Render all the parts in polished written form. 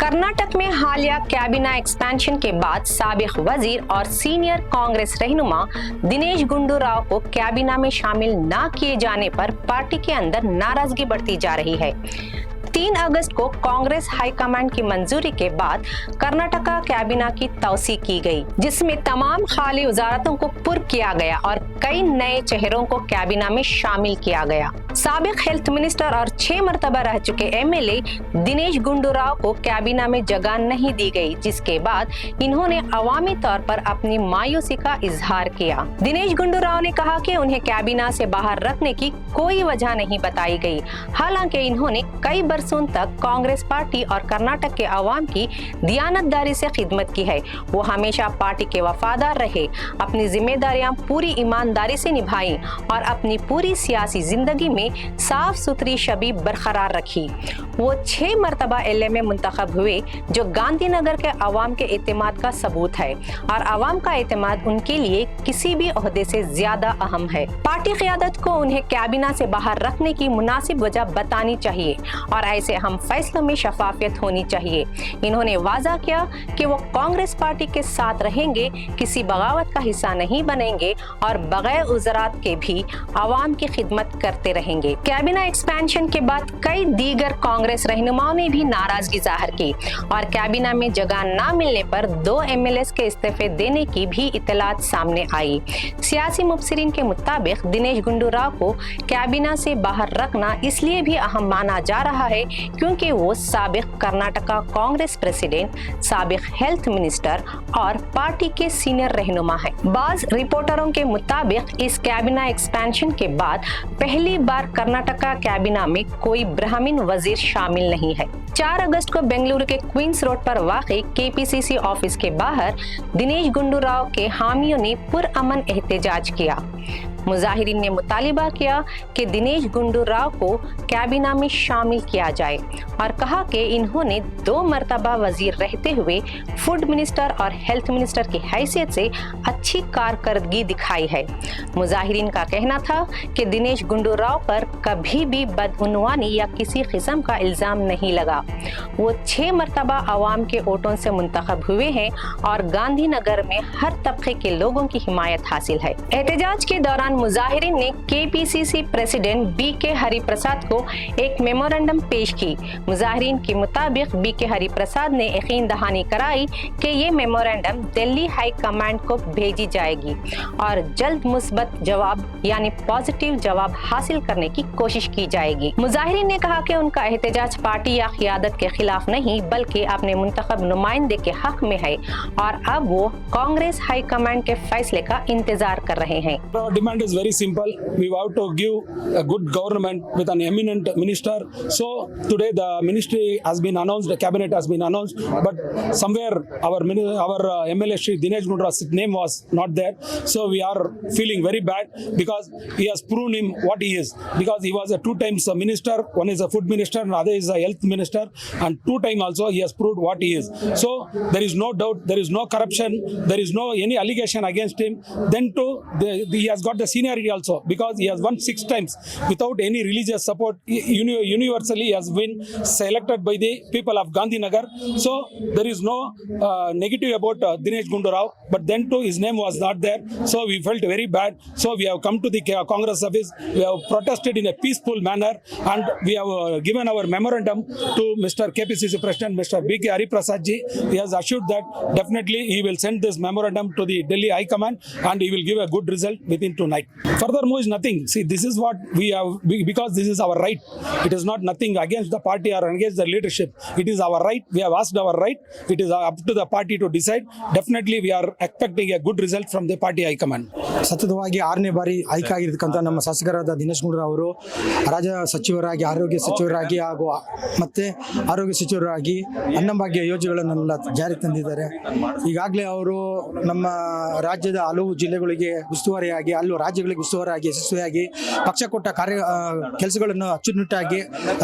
कर्नाटक में हालिया कैबिना एक्सपेंशन के बाद साबिक वजीर और सीनियर कांग्रेस रहनुमा दिनेश गुंडू राव को कैबिना में शामिल न किए जाने पर पार्टी के अंदर नाराजगी बढ़ती जा रही है। 3 अगस्त को कांग्रेस हाईकमांड की मंजूरी के बाद कर्नाटका कैबिना की तौसी की गई, जिसमें तमाम खाली वजारतों को पुर किया गया और कई नए चेहरों को कैबिना में शामिल किया गया। साबिक हेल्थ मिनिस्टर और 6 मरतबा रह चुके एमएलए दिनेश गुंडू राव को कैबिना में जगह नहीं दी गई, जिसके बाद इन्होंने अवामी तौर पर अपनी मायूसी का इजहार किया। दिनेश गुंडू राव ने कहा कि उन्हें कैबिना से बाहर रखने की कोई वजह नहीं बताई गई। हालांकि इन्होंने कई बरसों तक कांग्रेस पार्टी और कर्नाटक के अवाम की दियानतदारी से खिदमत की है। वो हमेशा पार्टी के वफादार रहे, अपनी जिम्मेदारियां पूरी ईमानदारी से निभाई और अपनी पूरी सियासी जिंदगी में साफ सुथरी छवि बरकरार रखी। वो 6 मरतबा एलए में मुंतखब हुए, जो गांधीनगर के अवाम के एतमाद का सबूत है और अवाम का एतमाद उनके लिए किसी भी ओहदे से ज्यादा अहम है। पार्टी क़यादत को उन्हें कैबिना से बाहर रखने की मुनासिब वजह बतानी चाहिए और ऐसे अहम फैसलों में शफाफियत होनी चाहिए। इन्होंने वाजा किया कि वो कांग्रेस पार्टी के साथ रहेंगे, किसी बगावत का हिस्सा नहीं बनेंगे और बगैर उजरात के भी अवाम की खिदमत करते रहेंगे। कैबिना एक्सपेंशन के बाद कई दीगर कांग्रेस रहनुमाओं ने भी नाराजगी जाहिर की और कैबिना में जगह न मिलने पर 2 एमएलएस के इस्तीफे देने की भी इतलात सामने आई। सियासी मुबसरीन के मुताबिक दिनेश गुंडू राव को कैबिना से बाहर रखना इसलिए भी अहम माना जा रहा है क्योंकि वो साबिक कर्नाटका कांग्रेस प्रेसिडेंट, साबिक हेल्थ मिनिस्टर और पार्टी के सीनियर रहनुमा है। बाज रिपोर्टरों के मुताबिक इस कैबिना एक्सपेंशन के बाद पहली बार कर्नाटका कैबिना में कोई ब्राह्मीण वजीर शामिल नहीं है। 4 अगस्त को बेंगलुरु के क्वींस रोड पर वाक़ई केपीसीसी ऑफिस के बाहर दिनेश गुंडू राव के हामियों ने पुरअमन एहतजाज किया। मुजाहिरीन ने मुतालिबा किया कि दिनेश गुंडू राव को कैबिना में शामिल किया जाए और कहा कि इन्होंने 2 मरतबा वजीर रहते हुए फूड मिनिस्टर और हेल्थ मिनिस्टर की हैसियत से अच्छी कारकर्दगी दिखाई है। मुजाहिरीन का कहना था कि दिनेश गुंडू राव पर कभी भी बदउनवानी या किसी किस्म का इल्जाम नहीं लगा। वो 6 मरतबा अवाम के वोटों से मुंतखब हुए हैं और गांधीनगर में हर तबके के लोगों की हिमायत हासिल है। एहतजाज के दौरान मुजाहिरीन ने केपीसीसी प्रेसिडेंट बीके हरिप्रसाद को एक मेमोरेंडम पेश की। मुजाहिरीन के मुताबिक बीके हरिप्रसाद ने यकीन दहानी कराई कि ये मेमोरेंडम दिल्ली हाई कमांड को भेजी जाएगी और जल्द मुस्बत जवाब यानी पॉजिटिव जवाब हासिल करने की कोशिश की जाएगी। मुजाहिरीन ने कहा कि उनका एहतजाज पार्टी या क़यादत के खिलाफ नहीं बल्कि अपने मुंतखब नुमाइंदे के हक में है और अब वो कांग्रेस हाई कमांड के फैसले का इंतजार कर रहे हैं। Demand is very simple. We have to give a good government with an eminent minister. So today the ministry has been announced, the cabinet has been announced, but somewhere our MLA Shri Dinesh Gundu Raw's name was not there. So we are feeling very bad because he has proven him what he is. Because he was a 2 times minister, one is a food minister, and other is a health minister, and 2 times also he has proved what he is. So there is no doubt, there is no corruption, there is no any allegation against him. Then too, he has got the seniority also because he has won 6 times without any religious support. Universally he has been selected by the people of Gandhinagar. So there is no negative about Dinesh Gundu Rao, but then too his name was not there. So we felt very bad. So we have come to the Congress office. We have protested in a peaceful manner and we have given our memorandum to Mr. KPCC President, Mr. B.K. Hariprasad ji. He has assured that definitely he will send this memorandum to the Delhi High Command and he will give a good result within tonight. Furthermore is nothing. See, this is what we have because this is our right. It is not nothing against the party or against the leadership. It is our right. We have asked our right. It is up to the party to decide. Definitely we are expecting a good result from the party high command. ಸತತವಾಗಿ 6ನೇ ಬಾರಿ ಆಯ್ಕೆ ಆಗಿರತಕ್ಕಂಥ ನಮ್ಮ ಶಾಸಕರಾದ ದಿನೇಶ್ ಗುಂಡೂರಾವ್ ಅವರು ರಾಜ್ಯ ಸಚಿವರಾಗಿ, ಆರೋಗ್ಯ ಸಚಿವರಾಗಿ ಹಾಗೂ ಮತ್ತೆ ಆರೋಗ್ಯ ಸಚಿವರಾಗಿ ಅನ್ನಭಾಗ್ಯ ಯೋಜನೆಗಳನ್ನೆಲ್ಲ ಜಾರಿಗೆ ತಂದಿದ್ದಾರೆ. ಈಗಾಗಲೇ ಅವರು ನಮ್ಮ ರಾಜ್ಯದ ಹಲವು ಜಿಲ್ಲೆಗಳಿಗೆ ಉಸ್ತುವಾರಿಯಾಗಿ ಅಲ್ಲೂ ರಾಜ್ಯಗಳಿಗೆ ಉಸ್ತುವಾರಾಗಿ ಯಶಸ್ವಿಯಾಗಿ ಪಕ್ಷ ಕೊಟ್ಟ ಕೆಲಸಗಳನ್ನು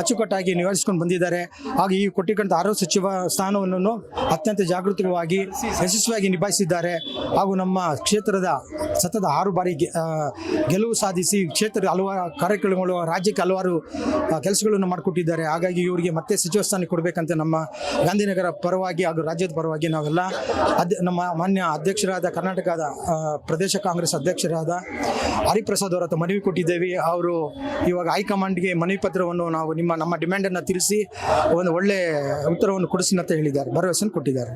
ಅಚ್ಚುಕಟ್ಟಾಗಿ ನಿವಾರಿಸಿಕೊಂಡು ಬಂದಿದ್ದಾರೆ. ಹಾಗೂ ಈ ಕೊಟ್ಟಿಕೊಂಡ ಆರೋಗ್ಯ ಸಚಿವ ಸ್ಥಾನವನ್ನು ಅತ್ಯಂತ ಜಾಗೃತಿಕವಾಗಿ ಯಶಸ್ವಿಯಾಗಿ ನಿಭಾಯಿಸಿದ್ದಾರೆ. ಹಾಗೂ ನಮ್ಮ ಕ್ಷೇತ್ರದ ಸತತ 6 ಬಾರಿ ಗೆಲುವು ಸಾಧಿಸಿ ಕ್ಷೇತ್ರದ ಹಲವಾರು ಕಾರ್ಯಕ್ರಮಗಳು, ರಾಜ್ಯಕ್ಕೆ ಹಲವಾರು ಕೆಲಸಗಳನ್ನು ಮಾಡಿಕೊಟ್ಟಿದ್ದಾರೆ. ಹಾಗಾಗಿ ಇವರಿಗೆ ಮತ್ತೆ ಸಚಿವ ಸ್ಥಾನ ಕೊಡಬೇಕಂತ ನಮ್ಮ ಗಾಂಧಿನಗರ ಪರವಾಗಿ ಹಾಗೂ ರಾಜ್ಯದ ಪರವಾಗಿ ನಾವೆಲ್ಲ ನಮ್ಮ ಮಾನ್ಯ ಅಧ್ಯಕ್ಷರಾದ ಕರ್ನಾಟಕದ ಪ್ರದೇಶ ಕಾಂಗ್ರೆಸ್ ಅಧ್ಯಕ್ಷರಾದ ಹರಿಪ್ರಸಾದ್ ಅವರ ಹತ್ರ ಮನವಿ ಕೊಟ್ಟಿದ್ದೇವೆ. ಅವರು ಇವಾಗ ಹೈಕಮಾಂಡ್ಗೆ ಮನವಿ ಪತ್ರವನ್ನು ನಾವು ನಮ್ಮ ಡಿಮ್ಯಾಂಡನ್ನು ತಿಳಿಸಿ ಒಂದು ಒಳ್ಳೆ ಉತ್ತರವನ್ನು ಕೊಡಿಸಿ ಅಂತ ಹೇಳಿದ್ದಾರೆ, ಭರವಸೆಯನ್ನು ಕೊಟ್ಟಿದ್ದಾರೆ.